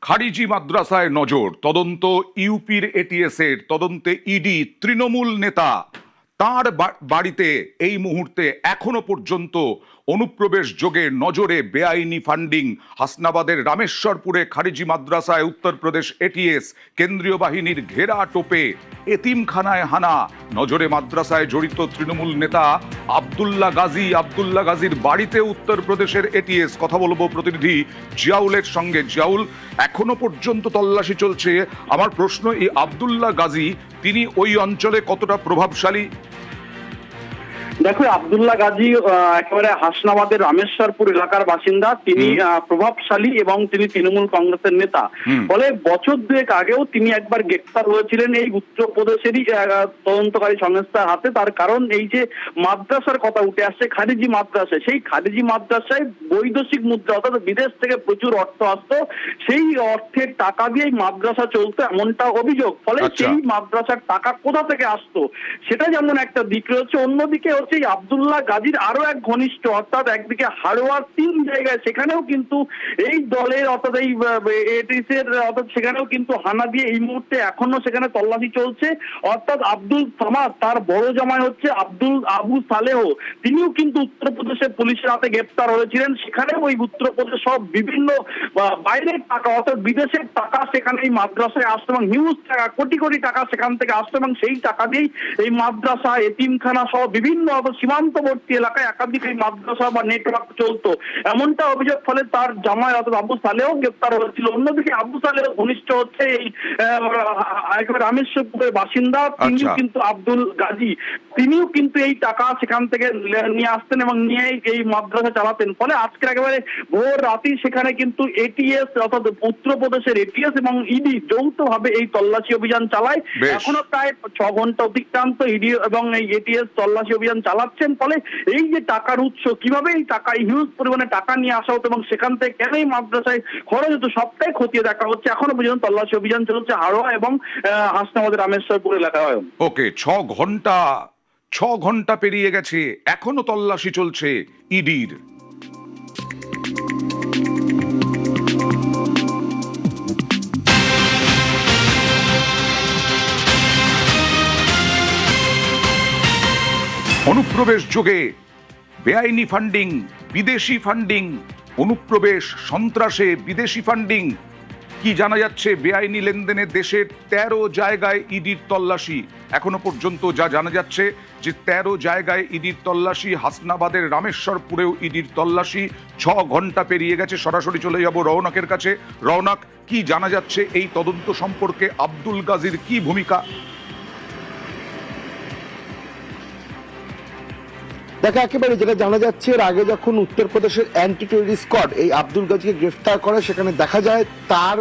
খারিজি মাদ্রাসায় নজর, তদন্ত ইউপির এটিএস এর তদন্তে ইডি। তৃণমূল নেতা তার বাড়িতে এই মুহূর্তে এখনো পর্যন্ত অনুপ্রবেশ যোগে নজরে বেআইনি ফান্ডিং। হাসনাবাদের রামেশ্বরপুরে খারিজি মাদ্রাসায় উত্তরপ্রদেশ এটিএস, কেন্দ্রীয় বাহিনীর ঘেরা টোপে এতিমখানায় হানা। নজরে মাদ্রাসায় জড়িত তৃণমূল নেতা আব্দুল্লাহ গাজী। আব্দুল্লাহ গাজীর বাড়িতে উত্তরপ্রদেশের এটিএস। কথা বলবো প্রতিনিধি জিয়াউলের সঙ্গে। জিয়াউল, এখনো পর্যন্ত তল্লাশি চলছে। আমার প্রশ্ন, এই আব্দুল্লাহ গাজী তিনি ওই অঞ্চলে কতটা প্রভাবশালী? দেখো, আব্দুল্লাহ গাজী একেবারে হাসনাবাদের রামেশ্বরপুর এলাকার বাসিন্দা। তিনি প্রভাবশালী এবং তিনি তৃণমূল কংগ্রেসের নেতা। ফলে বছর দুয়েক আগেও তিনি একবার গ্রেফতার হয়েছিলেন এই উত্তরপ্রদেশেরই তদন্তকারী সংস্থার হাতে। তার কারণ এই যে মাদ্রাসার কথা উঠে আসছে, খারিজি মাদ্রাসা, সেই খারিজি মাদ্রাসায় বৈদেশিক মুদ্রা অর্থাৎ বিদেশ থেকে প্রচুর অর্থ আসতো। সেই অর্থের টাকা দিয়ে মাদ্রাসা চলতো এমনটা অভিযোগ। ফলে সেই মাদ্রাসার টাকা কোথা থেকে আসতো সেটা যেমন একটা দিক রয়েছে, অন্যদিকে আব্দুল্লাহ গাজীর আরো এক ঘনিষ্ঠ, অর্থাৎ একদিকে হাড়োয়ার 3 জায়গায় সেখানেও কিন্তু এই দলের অর্থাৎ এই এটিএসের অর্থাৎ সেখানেও কিন্তু হানা দিয়ে এই মুহূর্তে এখনো সেখানে তল্লাশি চলছে। অর্থাৎ আব্দুল সামাদ, তার বড় জামাই হচ্ছে আবু সালেহ, তিনিও কিন্তু উত্তরপ্রদেশের পুলিশের হাতে গ্রেপ্তার হয়েছিলেন। সেখানেও ওই উত্তরপ্রদেশ সব বিভিন্ন বাইরের টাকা অর্থাৎ বিদেশের টাকা সেখানে এই মাদ্রাসায় আসতো এবং হিউজ টাকা, কোটি কোটি টাকা সেখান থেকে আসতো এবং সেই টাকা দিয়েই এই মাদ্রাসা, এতিমখানা সহ বিভিন্ন সীমান্তবর্তী এলাকায় একাধিক এই মাদ্রাসা বা নেটওয়ার্ক চলতো এমনটা অভিযোগ। ফলে তার জামাই অর্থাৎ আবু সালেহ গ্রেপ্তার হয়েছিল। অন্যদিকে আবু সালেহ ঘনিষ্ঠ হচ্ছে এই রামেশ্বরপুরের বাসিন্দা, তিনিও কিন্তু আব্দুল গাজী, তিনিও কিন্তু এই টাকা সেখান থেকে নিয়ে আসতেন এবং নিয়ে এই মাদ্রাসা চালাতেন। ফলে আজকে একেবারে ভোর রাতেই সেখানে কিন্তু এটিএস অর্থাৎ উত্তরপ্রদেশের এটিএস এবং ইডি যৌথভাবে এই তল্লাশি অভিযান চালায়। এখনো প্রায় 6 ঘন্টা অতিক্রান্ত, ইডি এবং এই এটিএস তল্লাশি অভিযান চালাচ্ছেন। ফলে এই যে টাকার উৎস, কিভাবে এই টাকা, হিউজ পরিমাণে টাকা নিয়ে আসা হতো এবং সেখান থেকে কেন এই মাদ্রাসায় খরচ হতো, সবটাই খতিয়ে দেখা হচ্ছে। এখনো পর্যন্ত তল্লাশি অভিযান চলছে হাড়োয়া এবং হাসনাবাদের রামেশ্বরপুর এলাকায়। ওকে, 6 ঘন্টা পেরিয়ে গেছে, এখনো তল্লাশি চলছে ইডির। অনুপ্রবেশ যোগে বেআইনি ফান্ডিং, বিদেশি ফান্ডিং, অনুপ্রবেশ সন্ত্রাসে বিদেশি ফান্ডিং। কি জানা যাচ্ছে? বেআইনি লেনদেনে দেশের 13 জায়গায় ইডির তল্লাশি। এখনো পর্যন্ত যা জানা যাচ্ছে যে 13 জায়গায় ইডির তল্লাশি। হাসনাবাদের রামেশ্বরপুরেও ইডির তল্লাশি। 6 ঘন্টা পেরিয়ে গেছে। সরাসরি চলে যাব রওনকের কাছে। রওনক, কি জানা যাচ্ছে এই তদন্ত সম্পর্কে? আব্দুল গাজীর কি ভূমিকা? দেখো, একেবারে যেটা জানা যাচ্ছে, এর আগে যখন উত্তরপ্রদেশের অ্যান্টি টেররিস্ট স্কোয়াড এই আব্দুল গাজীকে গ্রেফতার করে, সেখানে দেখা যায় তার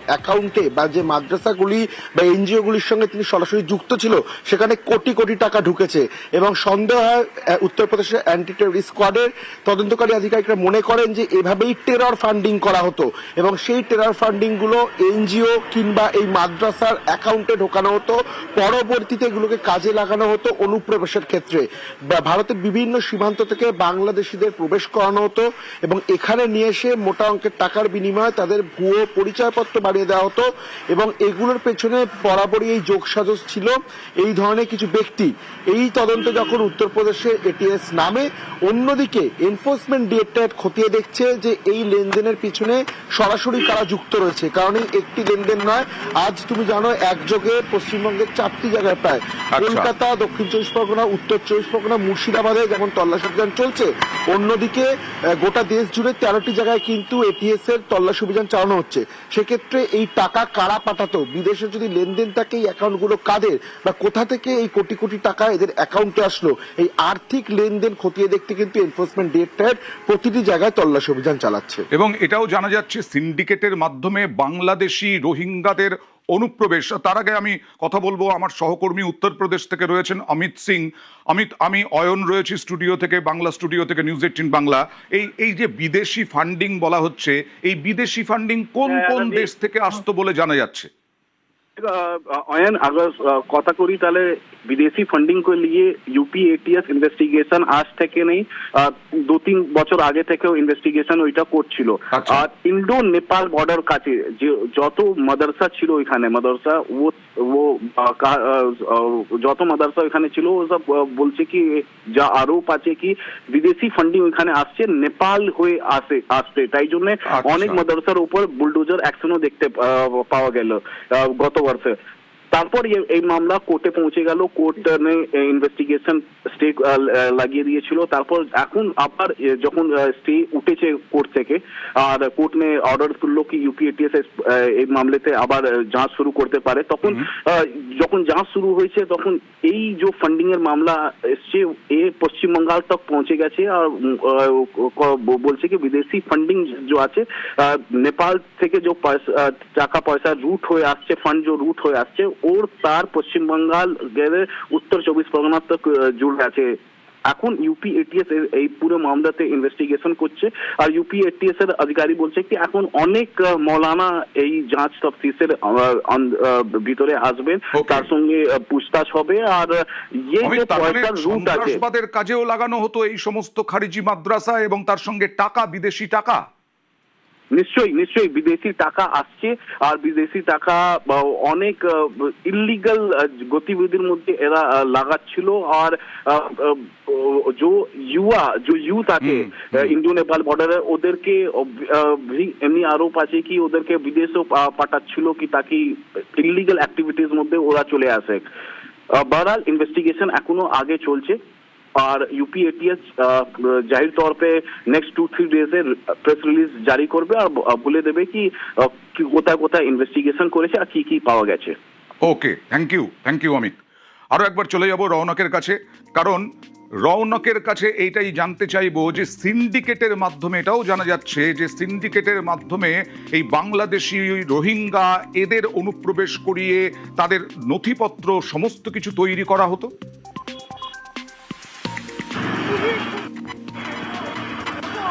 অ্যাকাউন্টে বা যে মাদ্রাসাগুলি বা এনজিও গুলির সঙ্গে তিনি সরাসরি যুক্ত ছিল, সেখানে কোটি কোটি টাকা ঢুকেছে এবং সন্দেহ হয় উত্তরপ্রদেশের অ্যান্টি টেররিস্ট স্কোয়াডের তদন্তকারী আধিকারিকরা মনে করেন যে এভাবেই টেরর ফান্ডিং করা হতো এবং সেই টেরর ফান্ডিং গুলো এনজিও কিংবা এই মাদ্রাসার অ্যাকাউন্টে ঢোকানো হতো। পরবর্তীতে এগুলোকে কাজে লাগানো হতো অনুপ্রবেশের ক্ষেত্রে। ভারতের বিভিন্ন সীমান্ত থেকে বাংলাদেশিদের প্রবেশ করানো হতো এবং এখানে নিয়ে এসে মোটা অঙ্কের টাকার বিনিময়ে তাদের ভুয়ো পরিচয়পত্র বানিয়ে দেওয়া হতো এবং এগুলোর পেছনে বরাবরই এই যোগসাজশ ছিল এই ধরনের কিছু ব্যক্তি। এই তদন্ত যখন উত্তরপ্রদেশের এটিএস নামে, অন্যদিকে এনফোর্সমেন্ট ডিরেক্টরেট খতিয়ে দেখছে যে এই লেনদেনের পিছনে সরাসরি কারা যুক্ত রয়েছে। কারণ এই একটি লেনদেন নয়, আজ তুমি জানো একযোগে পশ্চিমবঙ্গের 4টি জায়গায় প্রায় কলকাতা, দক্ষিণ 24 পরগনা, উত্তর 24 পরগনা, মুর্শিদাবাদে যেমন তল্লাশি অভিযান চলছে, অন্যদিকে গোটা দেশ জুড়ে 13টি জায়গায় কিন্তু এটিএস এর তল্লাশি অভিযান চালানো হচ্ছে। সেক্ষেত্রে এই টাকা কারা পাঠাতো, বিদেশে যদি লেনদেন থাকে এই অ্যাকাউন্টগুলো কাদের বা কোথা থেকে এই কোটি কোটি টাকা এদের অ্যাকাউন্টে আসলো, এই আর্থিক লেনদেন খতিয়ে দেখতে কিন্তু এনফোর্সমেন্ট ডিরেক্টরেট প্রতিটি জায়গায় তল্লাশি অভিযান চালাচ্ছে। এবং এটাও জানা যাচ্ছে সিন্ডিকেটের মাধ্যমে বাংলাদেশি রোহিঙ্গাদের অনুপ্রবেশ। তার আগে আমি কথা বলবো, আমার সহকর্মী উত্তরপ্রদেশ থেকে রয়েছেন অমিত সিং। আমি অয়ন রয়েছি স্টুডিও থেকে, বাংলা স্টুডিও থেকে, নিউজ 18 বাংলা। এই যে বিদেশি ফান্ডিং বলা হচ্ছে, এই বিদেশি ফান্ডিং কোন কোন দেশ থেকে আসতো বলে জানা যাচ্ছে? অয়ন, আগে কথা করি তাহলে विदेशी फंडिंग को लिए यूपी एटीएस ইনভেস্টিগেশন আজ থেকে নেই 2-3 বছর আগে থেকেও ইনভেস্টিগেশন ওইটা করছিল। আর ইন্ডো নেপাল বর্ডার কাছে যে যত মাদ্রাসা ছিল ওইখানে মাদ্রাসা ও যত মাদ্রাসা ওইখানে ছিল ও সব বলছে কি যা আরোপ আছে কি বিদেশি ফান্ডিং ওইখানে আসছে নেপাল হয়ে আসছে, তাই জন্য অনেক মাদ্রাসার উপর বুলডোজার অ্যাকশনও দেখতে পাওয়া গেল গত বর্ষে। তারপর এই মামলা কোর্টে পৌঁছে গেল, কোর্ট ইনভেস্টিগেশন স্টে লাগিয়ে দিয়েছিল। তারপর এখন আবার যখন স্টে উঠেছে কোর্ট থেকে আর কোর্ট ने অর্ডার করলো কি ইউপি এটিএস এই মামলাতে আবার যাঁচ শুরু করতে পারে, তখন যখন যাঁচ শুরু হয়েছে তখন এই যে ফান্ডিং এর মামলা এসছে এ পশ্চিম বঙ্গাল তক পৌঁছে গেছে আর বলছে কি বিদেশি ফান্ডিং जो আছে নেপাল থেকে যে টাকা পয়সা রুট হয়ে আসছে, ফান্ড যে রুট হয়ে আসছে ওর তার পশ্চিম বঙ্গাল গেলে উত্তর 24 পরগনা তক জুড়ে আছে। এখন ইউপি এটিএস এই পুরো মামলাতে ইনভেস্টিগেশন করছে আর ইউপি এটিএস এর অধিকারী বলছে কি এখন অনেক মৌলানা এই যাঁচ তফতিশের ভিতরে আসবেন, তার সঙ্গে পুছতাছ হবে আর এই যে পয়সার রুট আছে সন্ত্রাসবাদের কাজেও লাগানো হতো এই সমস্ত খারিজি মাদ্রাসা এবং তার সঙ্গে টাকা বিদেশি টাকা নিশ্চয়ই নিশ্চয়ই বিদেশি টাকা আসছে আর বিদেশি টাকা অনেক ইলিগাল গতিবিধির মধ্যে এরা লাগাচ্ছিল। আর जो यूथ আছে ইন্ডো নেপাল বর্ডারে ওদেরকে এমনি আরোপ আছে কি ওদেরকে বিদেশেও পাঠাচ্ছিল কি তাকে ইলিগাল অ্যাক্টিভিটিস মধ্যে ওরা চলে আসে। बहरहाल इन्वेस्टिगेशन এখনো আগে চলছে और यूपी एटीएस जाहिर तौर पे नेक्स्ट 2-3 डेज प्रेस रिलीज जारी করবে আর বলে দেবে কি কোথায় কোথায় ইনভেস্টিগেশন করেছে আর কি কি পাওয়া গেছে। ওকে, থ্যাংক ইউ অমিত। আরো একবার চলে যাব রৌনকের কাছে, কারণ রৌনকের কাছে এইটাই জানতে চাইবো যে সিন্ডিকেটের মাধ্যমে এটাও জানা যাচ্ছে যে সিন্ডিকেটের মাধ্যমে এই বাংলাদেশি রোহিঙ্গা এদের অনুপ্রবেশ করিয়ে তাদের নথিপত্র সমস্ত কিছু তৈরি করা হতো।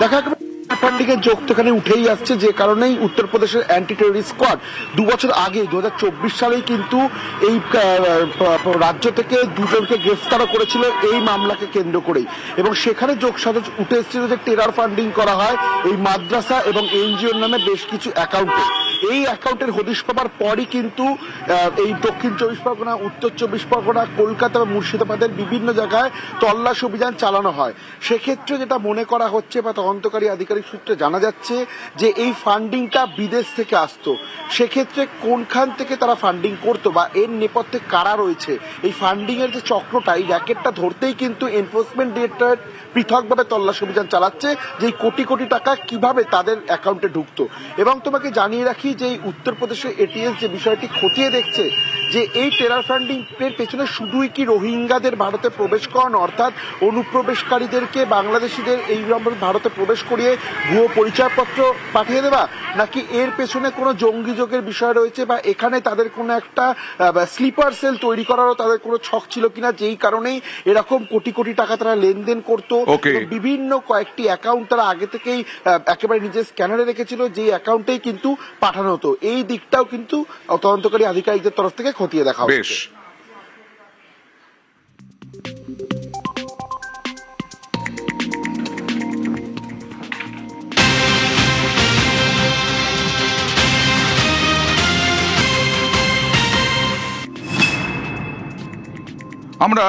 দেখা ফান্ডিংয়ের যোগ তো এখানে উঠেই আসছে, যে কারণেই উত্তরপ্রদেশের অ্যান্টি টেররিস্ট স্কোয়াড 2 বছর আগে 2024 সালেই কিন্তু এই রাজ্য থেকে দুজনকে গ্রেফতারও করেছিল এই মামলাকে কেন্দ্র করেই, এবং সেখানে যোগসাজশ উঠে এসেছিল যে টেরর ফান্ডিং করা হয় এই মাদ্রাসা এবং এনজিওর নামে বেশ কিছু অ্যাকাউন্টে। এই অ্যাকাউন্টের হদিশ পাবার পরই কিন্তু এই দক্ষিণ 24 পরগনা, উত্তর 24 পরগনা, কলকাতা বা মুর্শিদাবাদের বিভিন্ন জায়গায় তল্লাশি অভিযান চালানো হয়। সেক্ষেত্রে যেটা মনে করা হচ্ছে বা তদন্তকারী আধিকারিক সূত্রে জানা যাচ্ছে যে এই ফান্ডিংটা বিদেশ থেকে আসতো। সেক্ষেত্রে কোনখান থেকে তারা ফান্ডিং করতো বা এর নেপথ্যে কারা রয়েছে, এই ফান্ডিং এর যে চক্রটা, এই র্যাকেটটা ধরতেই কিন্তু এনফোর্সমেন্ট ডিরেক্টরেট পৃথকভাবে তল্লাশি অভিযান চালাচ্ছে যে কোটি কোটি টাকা কিভাবে তাদের অ্যাকাউন্টে ঢুকতো। এবং তোমাকে জানিয়ে রাখি যে উত্তরপ্রদেশের এটিএস যে বিষয়টি খতিয়ে দেখছে যে এই টেরর ফান্ডিং এর পেছনে শুধুই কি রোহিঙ্গাদের ভারতে প্রবেশ করানো, অর্থাৎ অনুপ্রবেশকারীদেরকে বাংলাদেশিদের এই ভারতে প্রবেশ করিয়ে ভুয়ো পরিচয়পত্র পাঠিয়ে দেওয়া, নাকি এর পেছনে কোনো জঙ্গি যোগের বিষয় রয়েছে বা এখানে তাদের কোনো একটা স্লিপার সেল তৈরি করারও তাদের কোনো ছক ছিল কিনা, যেই কারণেই এরকম কোটি কোটি টাকা তারা লেনদেন করতো। বিভিন্ন কয়েকটি অ্যাকাউন্ট তারা আগে থেকেই একেবারে নিজের স্ক্যানারে রেখেছিল, যেই অ্যাকাউন্টেই কিন্তু পাঠানো হতো। এই দিকটাও কিন্তু তদন্তকারী আধিকারিকদের তরফ থেকে খতিয়ে দেখা হচ্ছে। আমরা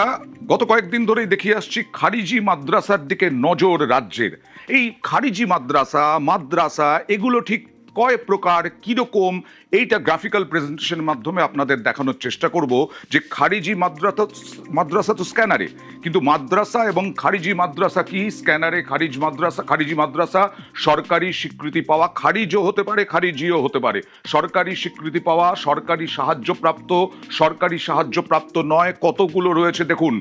গত কয়েকদিন ধরেই দেখিয়ে আসছি খারিজি মাদ্রাসার দিকে নজর রাজ্যের। এই খারিজি মাদ্রাসা এগুলো ঠিক কয় প্রকার, কিরকম, এইটা গ্রাফিক্যাল প্রেজেন্টেশনের মাধ্যমে আপনাদের দেখানোর চেষ্টা করব যে খারিজি মাদ্রাসা তো স্ক্যানারে, কিন্তু মাদ্রাসা এবং খারিজি মাদ্রাসা কি? স্ক্যানারে খারিজি মাদ্রাসা সরকারি স্বীকৃতি পাওয়া, খারিজও হতে পারে খারিজিও হতে পারে, সরকারি স্বীকৃতি পাওয়া, সরকারি সাহায্যপ্রাপ্ত নয়, কতগুলো রয়েছে দেখুন।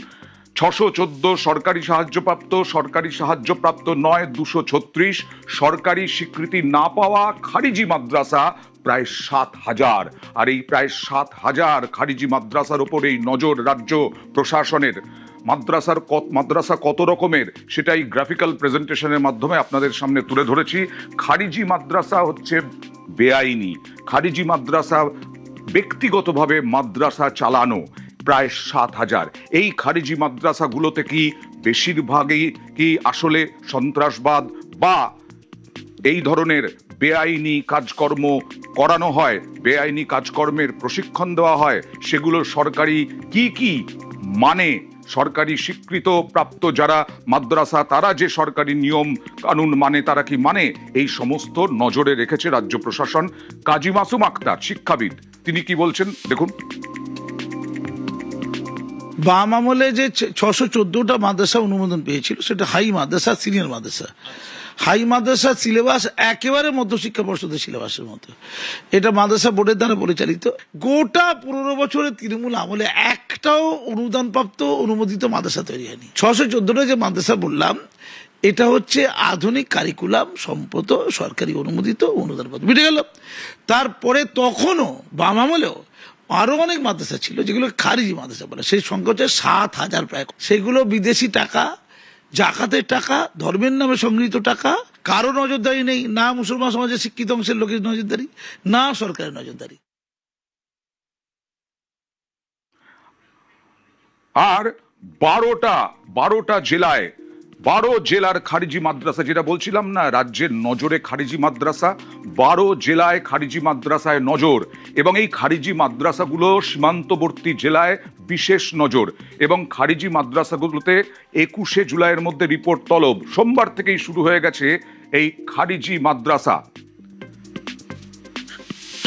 614 সরকারি সাহায্যপ্রাপ্ত নয় 236, সরকারি স্বীকৃতি না পাওয়া খারিজি মাদ্রাসা প্রায় 7000। আর এই প্রায় 7000 খারিজি মাদ্রাসার ওপর এই নজর রাজ্য প্রশাসনের। মাদ্রাসা কত রকমের সেটাই গ্রাফিক্যাল প্রেজেন্টেশনের মাধ্যমে আপনাদের সামনে তুলে ধরেছি। খারিজি মাদ্রাসা হচ্ছে বেআইনি, খারিজি মাদ্রাসা ব্যক্তিগতভাবে মাদ্রাসা চালানো, প্রায় 7,000। এই খারিজি মাদ্রাসাগুলোতে কি বেশিরভাগই কি আসলে সন্ত্রাসবাদ বা এই ধরনের বেআইনি কাজকর্ম করানো হয়, বেআইনি কাজকর্মের প্রশিক্ষণ দেওয়া হয়? সেগুলো সরকারি কি মানে, সরকারি স্বীকৃত প্রাপ্ত যারা মাদ্রাসা তারা যে সরকারি নিয়ম কানুন মানে তারা কি মানে, এই সমস্ত নজরে রেখেছে রাজ্য প্রশাসন। কাজী মাসুম আক্তার শিক্ষাবিদ, তিনি কি বলছেন দেখুন। বাম আমলে যে 614টা মাদ্রাসা অনুমোদন পেয়েছিল সেটা হাই মাদ্রাসা, সিনিয়র মাদ্রাসা। হাই মাদ্রাসার সিলেবাস একেবারে মধ্যশিক্ষা পর্ষদের সিলেবাসের মতো। এটা মাদ্রাসা বোর্ডের দ্বারা পরিচালিত। গোটা 15 বছরের তৃণমূল আমলে একটাও অনুদানপ্রাপ্ত অনুমোদিত মাদ্রাসা তৈরি হয়নি। 614টা যে মাদ্রাসা বললাম এটা হচ্ছে আধুনিক কারিকুলাম সম্পত সরকারি অনুমোদিত অনুদানপ্রাপ্ত, বুঝে গেল। তারপরে তখনও বাম আমলেও আরো অনেক মাদ্রাসা ছিল যেগুলো খারিজি মাদ্রাসা বলে, সেই সংখ্যা হচ্ছে 7,000 প্রায়। সেগুলো বিদেশি টাকা, জাকাতের টাকা, ধর্মের নামে সংগৃহীত টাকা, কারো নজরদারি নেই, না মুসলমান সমাজের শিক্ষিত অংশের লোকের নজরদারি, না সরকারের নজরদারি। আর 12টা জেলায় 12 জেলার খারিজি মাদ্রাসা, যেটা বলছিলাম না রাজ্যের নজরে খারিজি মাদ্রাসা, 12 জেলায় খারিজি মাদ্রাসায় নজর। এবং এই খারিজি মাদ্রাসাগুলো সীমান্তবর্তী জেলায় বিশেষ নজর। এবং খারিজি মাদ্রাসাগুলোতে 21শে জুলাইয়ের মধ্যে রিপোর্ট তলব। সোমবার থেকেই শুরু হয়ে গেছে এই খারিজি মাদ্রাসা।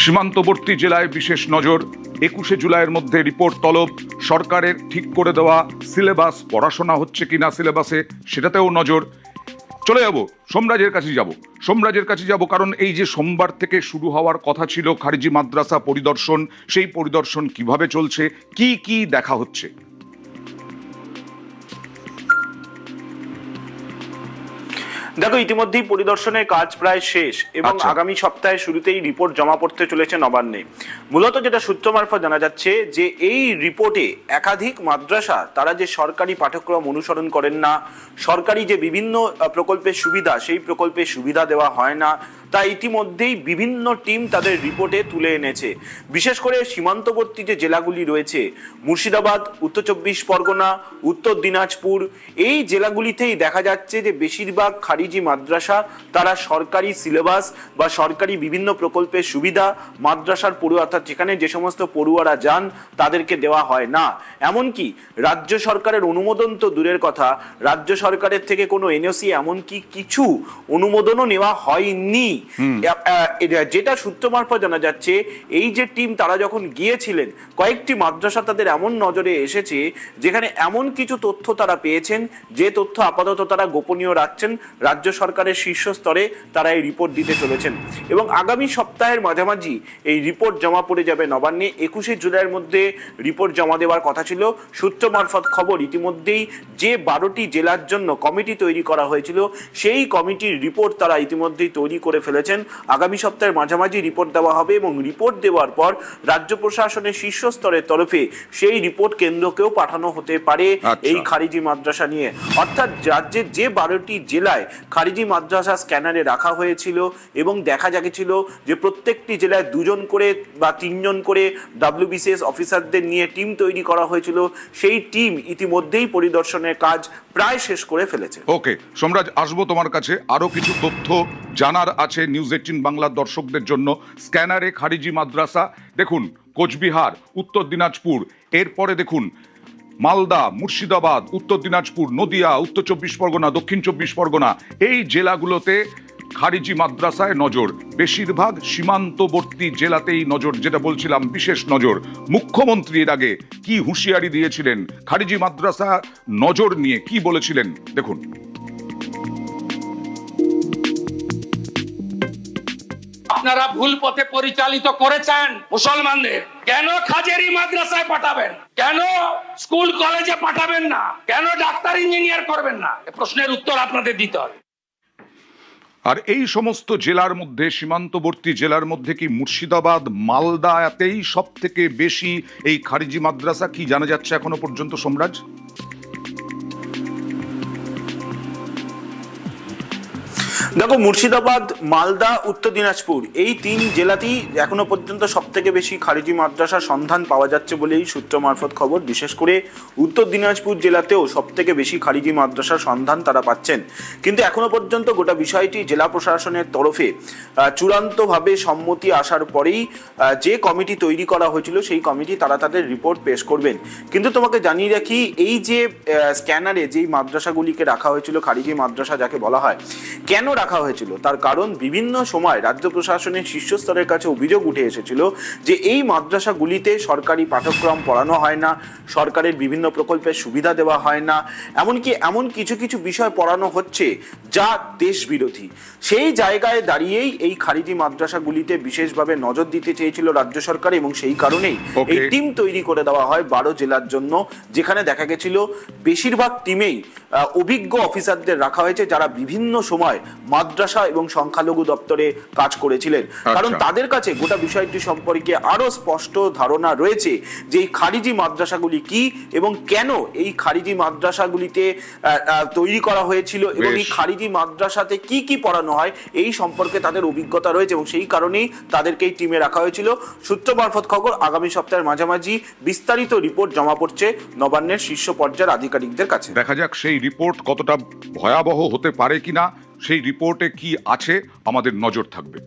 সীমান্তবর্তী জেলায় বিশেষ নজর, 21শে জুলাইয়ের মধ্যে রিপোর্ট তলব। সরকারের ঠিক করে দেওয়া সিলেবাস, পড়াশোনা হচ্ছে কিনা সিলেবাসে সেটাতেও নজর। চলে যাব সোমরাজের কাছে যাব কারণ এই যে সোমবার থেকে শুরু হওয়ার কথা ছিল খারিজি মাদ্রাসা পরিদর্শন, সেই পরিদর্শন কিভাবে চলছে, কি দেখা হচ্ছে? দেখো, ইতিমধ্যেই পরিদর্শনের কাজ প্রায় শেষ এবং আগামী সপ্তাহের শুরুতেই রিপোর্ট জমা পড়তে চলেছে নবান্নে। মূলত যেটা সূত্র মারফত জানা যাচ্ছে যে এই রিপোর্টে একাধিক মাদ্রাসা তারা যে সরকারি পাঠ্যক্রম অনুসরণ করেন না, সরকারি যে বিভিন্ন প্রকল্পের সুবিধা সেই প্রকল্পের সুবিধা দেওয়া হয় না, তা ইতিমধ্যেই বিভিন্ন টিম তাদের রিপোর্টে তুলে এনেছে। বিশেষ করে সীমান্তবর্তী যে জেলাগুলি রয়েছে, মুর্শিদাবাদ, উত্তর 24 পরগনা, উত্তর দিনাজপুর, এই জেলাগুলিতেই দেখা যাচ্ছে যে বেশিরভাগ খারিজি মাদ্রাসা তারা সরকারি সিলেবাস বা সরকারি বিভিন্ন প্রকল্পের সুবিধা মাদ্রাসার পড়ুয়া, অর্থাৎ যেখানে যে সমস্ত পড়ুয়ারা যান তাদেরকে দেওয়া হয় না। এমনকি রাজ্য সরকারের অনুমোদন তো দূরের কথা, রাজ্য সরকারের থেকে কোনো এনওসি এমনকি কিছু অনুমোদনও নেওয়া হয়নি। যেটা সূত্র মারফত জানা যাচ্ছে, এই যে টিম তারা যখন গিয়েছিলেন কয়েকটি মাদ্রাসা তাদের এমন নজরে এসেছে যেখানে এমন কিছু তথ্য তারা পেয়েছেন যে তথ্য আপাতত তারা গোপনীয় রাখছেন। রাজ্য সরকারের শীর্ষ স্তরে তারা এই রিপোর্ট দিতে চলেছেন এবং আগামী সপ্তাহের মাঝামাঝি এই রিপোর্ট জমা পড়ে যাবে নবান্নে। 21শে জুলাইয়ের মধ্যে রিপোর্ট জমা দেওয়ার কথা ছিল। সূত্র মারফত খবর, ইতিমধ্যেই যে 12টি জেলার জন্য কমিটি তৈরি করা হয়েছিল সেই কমিটির রিপোর্ট তারা ইতিমধ্যেই তৈরি করে ফেলেছেন। আগামী সপ্তাহের মাঝামাঝি রিপোর্ট দেওয়া হবে এবং রিপোর্ট দেওয়ার পর রাজ্য প্রশাসনের শীর্ষ স্তরের তরফে সেই রিপোর্ট কেন্দ্রকেও পাঠানো হতে পারে এই খারিজি মাদ্রাসা নিয়ে। অর্থাৎ রাজ্যের যে 12টি জেলায় খারিজি মাদ্রাসা স্ক্যানারে রাখা হয়েছিল এবং দেখা গেছিল যে প্রত্যেকটি জেলায় 2 জন করে বা 3 জন করে WBCS অফিসারদের নিয়ে টিম তৈরি করা হয়েছিল, সেই টিম ইতিমধ্যেই পরিদর্শনের কাজ প্রায় শেষ করে ফেলেছে। ওকে সোমরাজ, আসবো তোমার কাছে। আরো কিছু তথ্য জানার আছে নিউজ 18 বাংলার দর্শকদের জন্য। স্ক্যানারে খারিজি মাদ্রাসা, দেখুন কোচবিহার, উত্তর দিনাজপুর, এরপরে দেখুন মালদা, মুর্শিদাবাদ, উত্তর দিনাজপুর, নদিয়া, উত্তর 24 পরগনা, দক্ষিণ 24 পরগনা, এই জেলাগুলোতে খারিজি মাদ্রাসায় নজর। বেশিরভাগ সীমান্তবর্তী জেলাতেই নজর, যেটা বলছিলাম বিশেষ নজর। মুখ্যমন্ত্রী এর আগে কি হুঁশিয়ারি দিয়েছিলেন খারিজি মাদ্রাসা নজর নিয়ে, কি বলেছিলেন দেখুন। আপনারা ভুল পথে পরিচালিত করেছেন মুসলমানদের। কেন খাজেরি মাদ্রাসায় পাঠাবেন? কেন স্কুল কলেজে পাঠাবেন না? কেন ডাক্তার ইঞ্জিনিয়ার করবেন না? প্রশ্নের উত্তর আপনাদের দিতে হবে। আর এই সমস্ত জেলার মধ্যে, সীমান্তবর্তী জেলার মধ্যে কি মুর্শিদাবাদ, মালদাতেই সব থেকে বেশি এই খারিজি মাদ্রাসা, কি জানা যাচ্ছে এখনো পর্যন্ত সোমরাজ? দেখো, মুর্শিদাবাদ, মালদা, উত্তর দিনাজপুর এই 3 জেলাতেই এখনো পর্যন্ত সব থেকে বেশি খারিজি মাদ্রাসার সন্ধান পাওয়া যাচ্ছে বলেই সূত্র মারফত খবর। বিশেষ করে উত্তর দিনাজপুর জেলাতেও সব থেকে বেশি খারিজি মাদ্রাসার সন্ধান তারা পাচ্ছেন। কিন্তু এখনো পর্যন্ত গোটা বিষয়টি জেলা প্রশাসনের তরফে চূড়ান্তভাবে সম্মতি আসার পরেই যে কমিটি তৈরি করা হয়েছিল সেই কমিটি তারা তাদের রিপোর্ট পেশ করবেন। কিন্তু তোমাকে জানিয়ে রাখি, এই যে স্ক্যানারে যেই মাদ্রাসাগুলিকে রাখা হয়েছিল, খারিজি মাদ্রাসা যাকে বলা হয়, কেন রাখা হয়েছিল তার কারণ বিভিন্ন সময় রাজ্য প্রশাসনের শীর্ষস্তরের কাছে অভিযোগ উঠে এসেছিল যে এই মাদ্রাসাগুলিতে সরকারি পাঠ্যক্রম পড়ানো হয় না, সরকারের বিভিন্ন প্রকল্পের সুবিধা দেওয়া হয় না, এমনকি এমন কিছু কিছু বিষয় পড়ানো হচ্ছে যা দেশ বিরোধী। সেই জায়গায় দাঁড়িয়েই এই খারিজি মাদ্রাসাগুলিতে বিশেষভাবে নজর দিতে চেয়েছিল রাজ্য সরকার এবং সেই কারণেই এই টিম তৈরি করে দেওয়া হয় 12 জেলার জন্য, যেখানে দেখা গেছিল বেশিরভাগ টিমেই অভিজ্ঞ অফিসারদের রাখা হয়েছে যারা বিভিন্ন সময় মাদ্রাসা এবং সংখ্যালঘু দপ্তরে কাজ করেছিলেন। কারণ তাদের কাছে গোটা বিষয়টি সম্পর্কে আরো স্পষ্ট ধারণা রয়েছে যে এই খারিজি মাদ্রাসাগুলি কি এবং কেন এই খারিজি মাদ্রাসাগুলিতে তৈরি করা হয়েছিল এবং এই খারিজি মাদ্রাসাতে কি কি পড়ানো হয় এই সম্পর্কে তাদের অভিজ্ঞতা রয়েছে এবং সেই কারণেই তাদেরকে এই টিমে রাখা হয়েছিল। সূত্র মারফত খবর, আগামী সপ্তাহের মাঝামাঝি বিস্তারিত রিপোর্ট জমা পড়ছে নবান্নের শীর্ষ পর্যায়ের আধিকারিকদের কাছে। দেখা যাক সেই রিপোর্ট কতটা ভয়াবহ হতে পারে কিনা, সেই রিপোর্টে কি আছে আমাদের নজর থাকবে।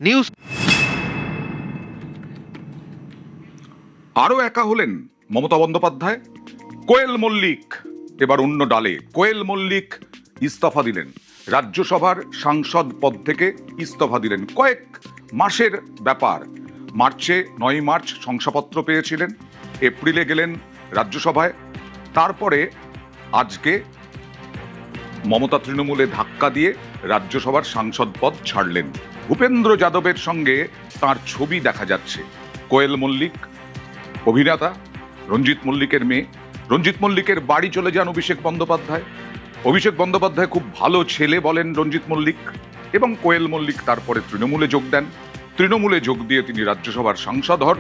নিউজ আরো একা হলেন মমতা বন্দ্যোপাধ্যায়। কোয়েল মল্লিক এবার অন্য ডালে। কোয়েল মল্লিক ইস্তফা দিলেন, রাজ্যসভার সাংসদ পদ থেকে ইস্তফা দিলেন। কয়েক মাসের ব্যাপার। মার্চে 9 মার্চ শংসাপত্র পেয়েছিলেন, এপ্রিলে গেলেন রাজ্যসভায়, তারপরে আজকে মমতা তৃণমূলে ধাক্কা দিয়ে রাজ্যসভার সাংসদ পদ ছাড়লেন। ভূপেন্দ্র যাদবের সঙ্গে তার ছবি দেখা যাচ্ছে। কোয়েল মল্লিক অভিনেতা, রঞ্জিত মল্লিকের মেয়ে। রঞ্জিত মল্লিকের বাড়ি চলে যান অভিষেক বন্দ্যোপাধ্যায়। অভিষেক বন্দ্যোপাধ্যায় খুব ভালো ছেলে বলেন রঞ্জিত মল্লিক, এবং কোয়েল মল্লিক তারপরে তৃণমূলে যোগ দেন। তৃণমূলে যোগ দিয়ে তিনি রাজ্যসভার সাংসদ হন।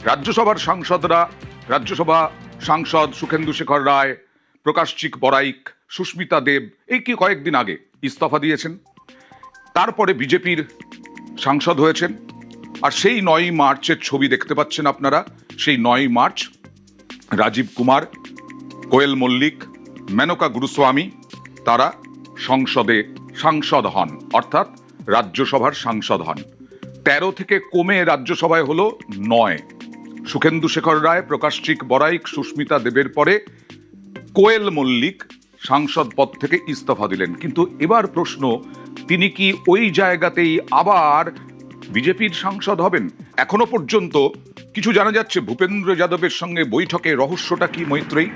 রাজ্যসভার সাংসদরা, রাজ্যসভা সাংসদ সুখেন্দু শেখর রায়, প্রকাশচিক বড়াইক, সুস্মিতা দেব এই কি কয়েকদিন আগে ইস্তফা দিয়েছেন। তারপরে বিজেপির সাংসদ হয়েছেন। আর সেই 9 মার্চের ছবি দেখতে পাচ্ছেন আপনারা। সেই 9 মার্চ রাজীব কুমার, কোয়েল মল্লিক, মেনকা গুরুস্বামী তারা সংসদে সাংসদ হন, অর্থাৎ রাজ্যসভার সাংসদ হন। 13 থেকে কমে রাজ্যসভায় হলো 9। সুখেন্দু শেখর রায়, প্রকাশচিক বড়াইক, সুস্মিতা দেবের পরে কোয়েল মল্লিক সাংসদ পদ থেকে ইস্তফা দিলেন। কিন্তু এবার প্রশ্ন, তিনি কি ওই জায়গাতেই আবার বিজেপির সাংসদ হবেন? এখনো পর্যন্ত কিছু জানা যাচ্ছে। ভূপেন্দ্র যাদবের সঙ্গে বৈঠকে রহস্যটা কি মৈত্রেয়ী?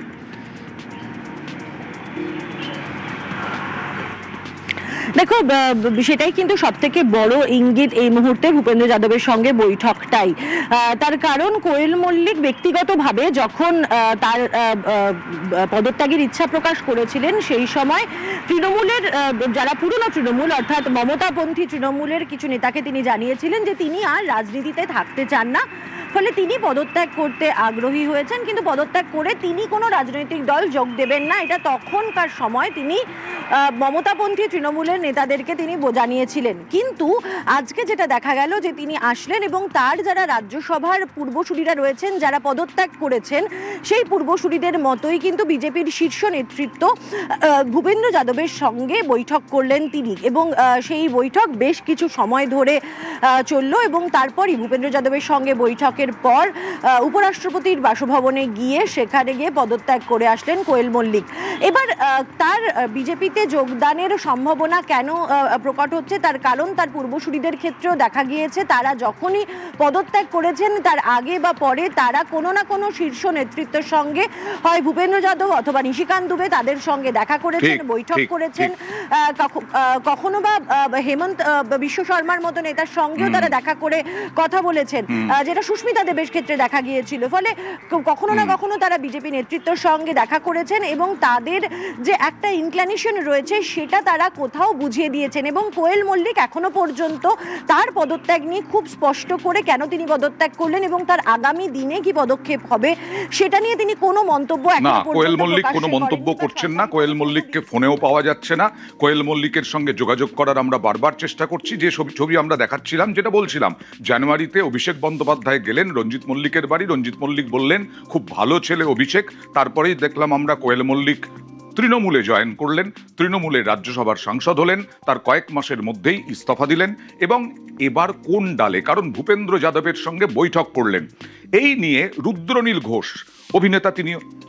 দেখো, সেটাই কিন্তু সব থেকে বড় ইঙ্গিত এই মুহূর্তে ভূপেন্দ্র যাদবের সঙ্গে বৈঠকটাই। তার কারণ কোয়েল মল্লিক ব্যক্তিগতভাবে যখন তার পদত্যাগের ইচ্ছা প্রকাশ করেছিলেন সেই সময় তৃণমূলের যারা পুরনো তৃণমূল অর্থাৎ মমতাপন্থী তৃণমূলের কিছু নেতাকে তিনি জানিয়েছিলেন যে তিনি আর রাজনীতিতে থাকতে চান না, ফলে তিনি পদত্যাগ করতে আগ্রহী হয়েছেন। কিন্তু পদত্যাগ করে তিনি কোনো রাজনৈতিক দল যোগ দেবেন না, এটা তখনকার সময় তিনি মমতাপন্থী তৃণমূলের নেতাদেরকে তিনি জানিয়েছিলেন। কিন্তু আজকে যেটা দেখা গেল যে তিনি আসলেন এবং তার যারা রাজ্যসভার পূর্বসূরিরা রয়েছেন, যারা পদত্যাগ করেছেন, সেই পূর্বসূরিদের মতোই কিন্তু বিজেপির শীর্ষ নেতৃত্ব ভূপেন্দ্র যাদবের সঙ্গে বৈঠক করলেন তিনি, এবং সেই বৈঠক বেশ কিছু সময় ধরে চলল এবং তারপরই ভূপেন্দ্র যাদবের সঙ্গে বৈঠকের পর উপরাষ্ট্রপতির বাসভবনে গিয়ে সেখানে গিয়ে পদত্যাগ করে আসলেন কোয়েল মল্লিক। এবার তার বিজেপিতে যোগদানের সম্ভাবনা কেন প্রকট হচ্ছে, তার কারণ তার পূর্বসূরিদের ক্ষেত্রেও দেখা গিয়েছে তারা যখনই পদত্যাগ করেছেন তার আগে বা পরে তারা কোনো না কোনো শীর্ষ নেতৃত্বের সঙ্গে, হয় ভূপেন্দ্র যাদব অথবা নিশিকান্ত দুবে, তাদের সঙ্গে দেখা করেছেন, বৈঠক করেছেন। কখনো বা হেমন্ত বিশ্ব শর্মার মতো নেতার সঙ্গেও তারা দেখা করে কথা বলেছেন, যেটা সুস্মিতা দেবের ক্ষেত্রে দেখা গিয়েছিল। ফলে কখনো না কখনো তারা বিজেপি নেতৃত্বের সঙ্গে দেখা করেছেন এবং তাদের যে একটা ইনক্লিনেশন রয়েছে সেটা তারা কোথাও বুঝিয়ে দিয়েছেন এবং কোয়েল মল্লিক এখনো পর্যন্ত তার পদত্যাগ নিয়ে খুব স্পষ্ট করে কেন তিনি পদত্যাগ করলেন এবং তার আগামী দিনে কি পদক্ষেপ হবে সেটা নিয়ে তিনি কোনো মন্তব্য না, কোয়েল মল্লিক কোনো মন্তব্য করছেন না। কোয়েল মল্লিককে ফোনেও পাওয়া যাচ্ছে না। কোয়েল মল্লিকের সঙ্গে যোগাযোগ করার আমরা বারবার চেষ্টা করছি। যে ছবি আমরা দেখাচ্ছিলাম, যেটা বলছিলাম, জানুয়ারিতে অভিষেক বন্দ্যোপাধ্যায় গেলেন রঞ্জিত মল্লিকের বাড়ি। রঞ্জিত মল্লিক বললেন খুব ভালো ছেলে অভিষেক। তারপরেই দেখলাম আমরা কোয়েল মল্লিক তৃণমূলে জয়েন করলেন, তৃণমূলের রাজ্যসভার সাংসদ হলেন, তার কয়েক মাসের মধ্যেই ইস্তফা দিলেন এবং এবার কোন ডালে, কারণ ভূপেন্দ্র যাদবের সঙ্গে বৈঠক করলেন। এই নিয়ে রুদ্রনীল ঘোষ, অভিনেতা,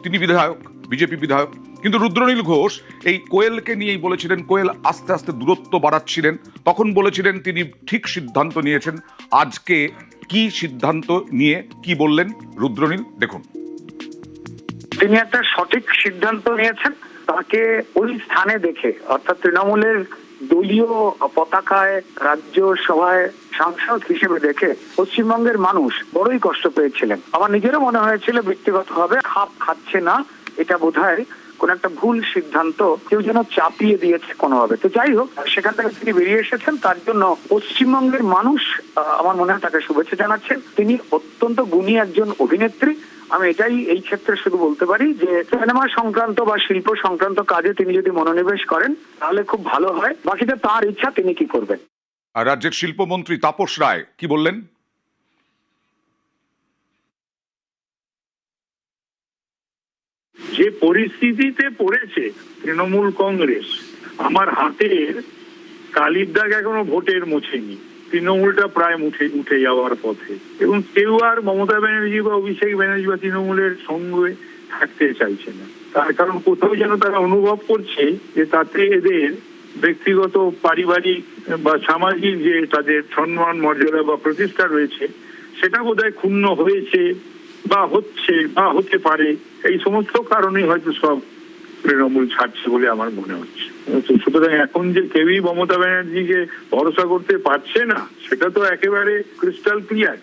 তিনি বিধায়ক, বিজেপি বিধায়ক, কিন্তু রুদ্রনীল ঘোষ এই কোয়েলকে নিয়েই বলেছিলেন কোয়েল আস্তে আস্তে দূরত্ব বাড়াচ্ছিলেন। তখন বলেছিলেন তিনি ঠিক সিদ্ধান্ত নিয়েছেন। আজকে কি সিদ্ধান্ত নিয়ে কি বললেন রুদ্রনীল, দেখুন। তিনি একটা সঠিক সিদ্ধান্ত নিয়েছেন। তাকে ওই স্থানে দেখে, অর্থাৎ তৃণমূলের দলীয় পতাকায় রাজ্যসভায় সাংসদ হিসেবে দেখে পশ্চিমবঙ্গের মানুষ বড়ই কষ্ট পেয়েছিলেন। আমার নিজেরও মনে হয়েছিল ব্যক্তিগতভাবে খাপ খাচ্ছে না, এটা বোধহয় কোন একটা ভুল সিদ্ধান্ত কেউ যেন চাপিয়ে দিয়েছে কোনোভাবে। তো যাই হোক, সেখান থেকে তিনি বেরিয়ে এসেছেন, তার জন্য পশ্চিমবঙ্গের মানুষ আমার মনে হয় তাকে শুভেচ্ছা জানাচ্ছেন। তিনি অত্যন্ত গুণী একজন অভিনেত্রী। আমি এটাই এই ক্ষেত্রে শুধু বলতে পারি যে সিনেমা সংক্রান্ত বা শিল্প সংক্রান্ত কাজে তিনি যদি মনোনিবেশ করেন তাহলে খুব ভালো হয়। বাকিটা তার ইচ্ছা, তিনি কি করবেন। আর রাজ্যের শিল্পমন্ত্রী তাপস রায় কি বললেন? যে পরিস্থিতিতে পড়েছে তৃণমূল কংগ্রেস, আমার হাতের কালির দাগ এখনো ভোটের মোছেনি। তৃণমূলটা প্রায় উঠে যাওয়ার পথে, এবং কেউ আর মমতা ব্যানার্জি বা অভিষেক ব্যানার্জি বা তৃণমূলের সঙ্গে থাকতে চাইছে না। তার কারণ কোথাও যেন তারা অনুভব করছে যে তাতে এদের ব্যক্তিগত, পারিবারিক বা সামাজিক যে তাদের সম্মান, মর্যাদা বা প্রতিষ্ঠা রয়েছে সেটা বোধহয় ক্ষুণ্ণ হয়েছে বা হচ্ছে বা হতে পারে। এই সমস্ত কারণেই হয়তো সব তৃণমূল ছাড়ছে বলে আমার মনে হচ্ছে। সুতরাং এখন যে কেউই মমতা ব্যানার্জিকে ভরসা করতে পারছে না সেটা তো একেবারে ক্রিস্টাল ক্লিয়ার।